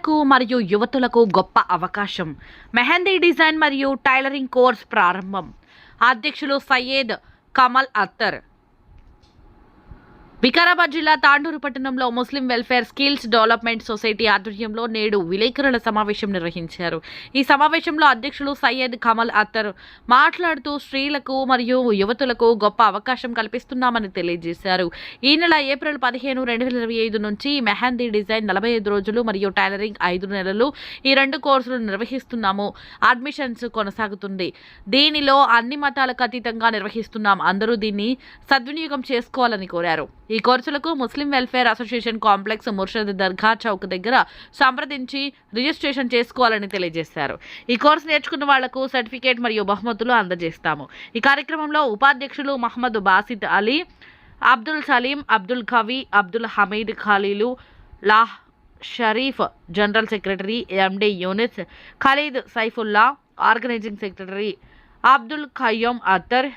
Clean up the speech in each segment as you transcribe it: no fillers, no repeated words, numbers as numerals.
స్త్రీలకు మరియు యువతులకు గొప్ప అవకాశం. మెహందీ డిజైన్ మరియు టైలరింగ్ కోర్స్ ప్రారంభం. అధ్యక్షులు సయ్యద్ కమల్ అత్తర్. వికారాబాద్ జిల్లా తాండూరు పట్టణంలో ముస్లిం వెల్ఫేర్ స్కిల్స్ డెవలప్మెంట్ సొసైటీ ఆధ్వర్యంలో నేడు విలేకరుల సమావేశం నిర్వహించారు. ఈ సమావేశంలో అధ్యక్షులు సయ్యద్ కమల్ అత్తర్ మాట్లాడుతూ స్త్రీలకు మరియు యువతులకు గొప్ప అవకాశం కల్పిస్తున్నామని తెలియజేశారు. ఈ నెల ఏప్రిల్ 15, 2025 నుంచి మెహందీ డిజైన్ 45 రోజులు మరియు టైలరింగ్ 5 నెలలు ఈ 2 కోర్సులు నిర్వహిస్తున్నాము. అడ్మిషన్స్ కొనసాగుతుంది. దీనిలో అన్ని మతాలకు అతీతంగా నిర్వహిస్తున్నాం. అందరూ దీన్ని సద్వినియోగం చేసుకోవాలని కోరారు. ఈ కోర్సులకు ముస్లిం వెల్ఫేర్ అసోసియేషన్ కాంప్లెక్స్ ముర్షద్ దర్గా చౌక్ దగ్గర సంప్రదించి రిజిస్ట్రేషన్ చేసుకోవాలని తెలియజేశారు. ఈ కోర్సు నేర్చుకున్న వాళ్లకు సర్టిఫికేట్ మరియు బహుమతులు అందజేస్తాము. ఈ కార్యక్రమంలో ఉపాధ్యక్షులు Mohammed Basit Ali, Abdul Salim, Abdul Kavi, Abdul Hameed Khalilullah Sharif, general secretary MD Younis, Khalid Saifullah, organizing secretary Abdul Qayyum Attar,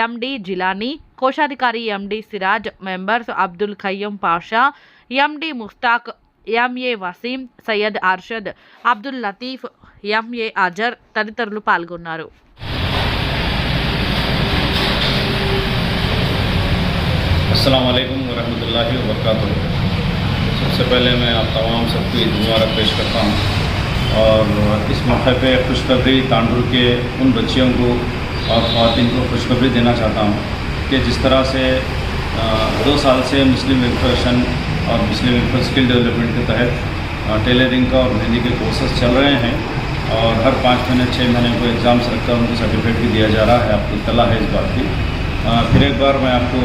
MD Jilani, కోశాధికారి MD Siraj, members Abdul Qayyum Pasha, MD Mushtaq, MA Waseem, Syed Arshad, Abdul Latif, MA Azhar తదితరులు పాల్గొన్నారు. अस्सलाम वालेकुम वरहमतुल्लाहि वबरकातुहू। सबसे पहले मैं आप तमाम सबको ईद मुबारक पेश करता हूँ और इस मौके पे खुशखबरी तांडूर के उन बच्चियों को और ख़वातीन को खुशखबरी देना चाहता हूँ कि जिस तरह से 2 साल से मुस्लिम वेलफेयर और मुस्लिम वेलफेयर स्किल डेवलपमेंट के तहत टेलरिंग का और मेहंदी के कोर्सेज चल रहे हैं और हर 5 महीने 6 महीने को एग्ज़ाम्स रखकर उनको सर्टिफिकेट भी दिया जा रहा है। आपको इत्तला है इस बात की। फिर एक बार मैं आपको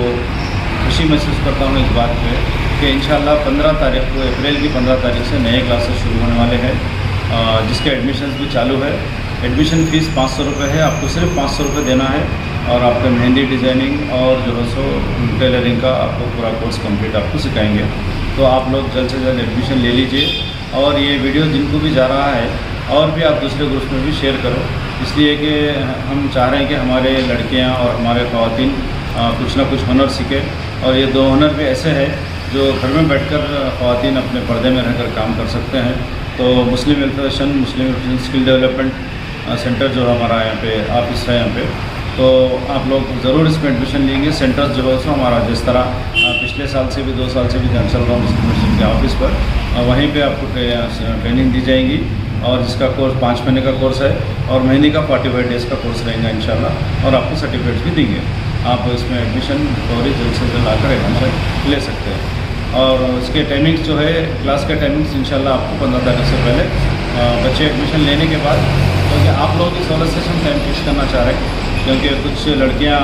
खुशी महसूस करता हूँ इस बात पे कि इंशाल्लाह 15 तारीख को, अप्रैल की 15 तारीख से नए क्लासेस शुरू होने वाले हैं जिसके एडमिशन्स भी चालू है। एडमिशन फ़ीस 500 रुपये है। आपको सिर्फ 500 रुपये देना है और आपका मेहंदी डिज़ाइनिंग और जो है सो टेलरिंग का आपको पूरा कोर्स कंप्लीट आपको सिखाएंगे। तो आप लोग जल्द से जल्द एडमिशन ले लीजिए और ये वीडियो जिनको भी जा रहा है और भी आप दूसरे ग्रुप्स में भी शेयर करो, इसलिए कि हम चाह रहे हैं कि हमारे लड़कियाँ और हमारे ख़वातीन कुछ ना कुछ हुनर सीखे और ये 2 हुनर भी ऐसे हैं जो घर में बैठकर ख़वातीन अपने पर्दे में रहकर काम कर सकते हैं। तो मुस्लिम वेलफेयर मुस्लिम स्किल डेवलपमेंट सेंटर जो हमारा यहाँ पे ऑफिस है यहाँ पे, तो आप लोग ज़रूर इसमें एडमिशन लेंगे। सेंटर्स जो है सो हमारा जिस तरह पिछले साल से भी 2 साल से भी चल रहा हूँ मुस्लिम के ऑफिस पर, वहीं पे आपको ट्रेनिंग दी जाएगी और जिसका कोर्स 5 महीने का कोर्स है और महीने का 45 डेज़ का कोर्स रहेगा इंशाल्लाह और आपको सर्टिफिकेट भी देंगे। आप इसमें एडमिशन फौरी जल्द से जल्द आकर एडमिशन ले सकते हैं और इसके टाइमिंग्स जो है क्लास के टाइमिंग्स इंशाल्लाह आपको 15 तारीख से पहले बच्चे एडमिशन लेने के बाद, क्योंकि आप लोगों की सहूलत से हम टाइम फिक्स करना चाह रहे हैं क्योंकि कुछ लड़कियाँ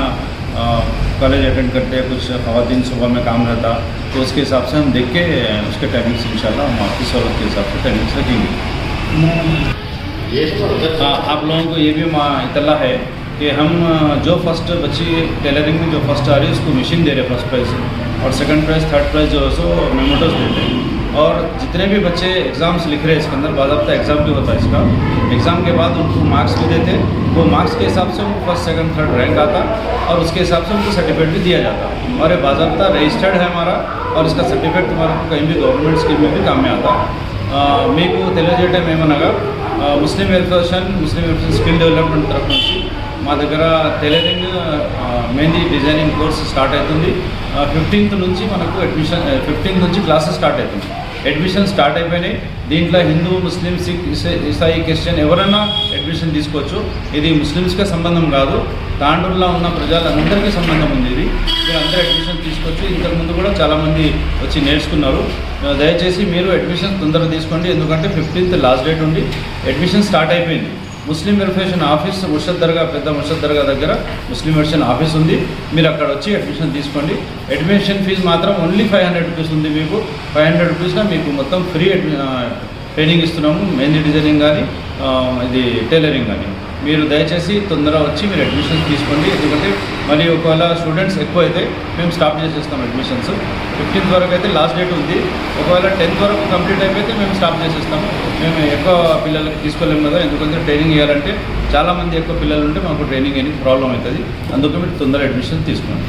कॉलेज अटेंड करते हैं, कुछ ख़वातीन सुबह में काम रहता, तो उसके हिसाब से हम देख के उसके टाइमिंग्स इंशाल्लाह हम आपकी सहूलत के हिसाब से टाइमिंग्स रखेंगे। आप लोगों को ये भी इत्तला है कि हम जो फर्स्ट बच्ची टेलरिंग में जो फर्स्ट आ रही है उसको मशीन दे रहे हैं फर्स्ट प्राइज़ और सेकंड प्राइज़, थर्ड प्राइज़ जो है सो मेमोटोस देते हैं और जितने भी बच्चे एग्ज़ाम्स लिख रहे हैं इसके अंदर बाज़ाब्ता एग्ज़ाम भी होता है इसका, एग्ज़ाम के बाद उनको मार्क्स भी देते, वो मार्क्स के हिसाब से उनको फर्स्ट सेकंड थर्ड रैंक आता और उसके हिसाब से उनको सर्टिफिकेट भी दिया जाता और ये बाज़ाब्ता रजिस्टर्ड है हमारा और इसका सर्टिफिकेट तुम्हारा कहीं भी गवर्नमेंट स्कीम में भी काम में आता। మీకు తెలియజేయటం ఏమనగా ముస్లిం వెల్ఫేర్ స్కిల్ డెవలప్మెంట్ తరఫు నుంచి మా దగ్గర tailoring mehndi designing course start అవుతుంది. 15th నుంచి మనకు 15th నుంచి క్లాసెస్ స్టార్ట్ అవుతుంది. అడ్మిషన్ స్టార్ట్ అయిపోయినాయి. దీంట్లో హిందూ, ముస్లిం, సిక్, ఇసాయి, క్రిస్టియన్ ఎవరైనా అడ్మిషన్ తీసుకోవచ్చు. ఇది ముస్లిమ్స్కే సంబంధం కాదు, తాండూరులో ఉన్న ప్రజలందరికీ సంబంధం ఉంది. ఇది మీరు అందరూ అడ్మిషన్ తీసుకోవచ్చు. ఇంతకుముందు కూడా చాలామంది వచ్చి నేర్చుకున్నారు. దయచేసి మీరు అడ్మిషన్ తొందరగా తీసుకోండి, ఎందుకంటే 15th లాస్ట్ డేట్ ఉంది. అడ్మిషన్ స్టార్ట్ అయిపోయింది. ముస్లిం వెల్ఫేర్ ఆఫీస్ ముర్షద్ దర్గా, పెద్ద ముర్షద్ దర్గా దగ్గర ముస్లిం వెల్ఫేర్ ఆఫీస్ ఉంది. మీరు అక్కడ వచ్చి అడ్మిషన్ తీసుకోండి. అడ్మిషన్ ఫీజు మాత్రం ఓన్లీ 500 రూపీస్ ఉంది. మీకు 500 రూపీస్లో మీకు మొత్తం ఫ్రీ ట్రైనింగ్ ఇస్తున్నాము, మెహందీ డిజైనింగ్ కానీ ఇది టైలరింగ్ కానీ. మీరు దయచేసి తొందరగా వచ్చి మీరు అడ్మిషన్స్ తీసుకోండి, ఎందుకంటే మరి ఒకవేళ స్టూడెంట్స్ ఎక్కువ అయితే మేము స్టాప్ చేసేస్తాం అడ్మిషన్స్. 15th వరకు అయితే లాస్ట్ డేట్ ఉంది. ఒకవేళ 10th వరకు కంప్లీట్ అయిపోతే మేము స్టాప్ చేసేస్తాము. మేము ఎక్కువ పిల్లలకి తీసుకోలేము కదా, ఎందుకంటే ట్రైనింగ్ ఇవ్వాలంటే చాలామంది ఎక్కువ పిల్లలు ఉంటే మాకు ట్రైనింగ్ అనేది ప్రాబ్లం అవుతుంది. అందుకే మీరు తొందరగా అడ్మిషన్ తీసుకోండి.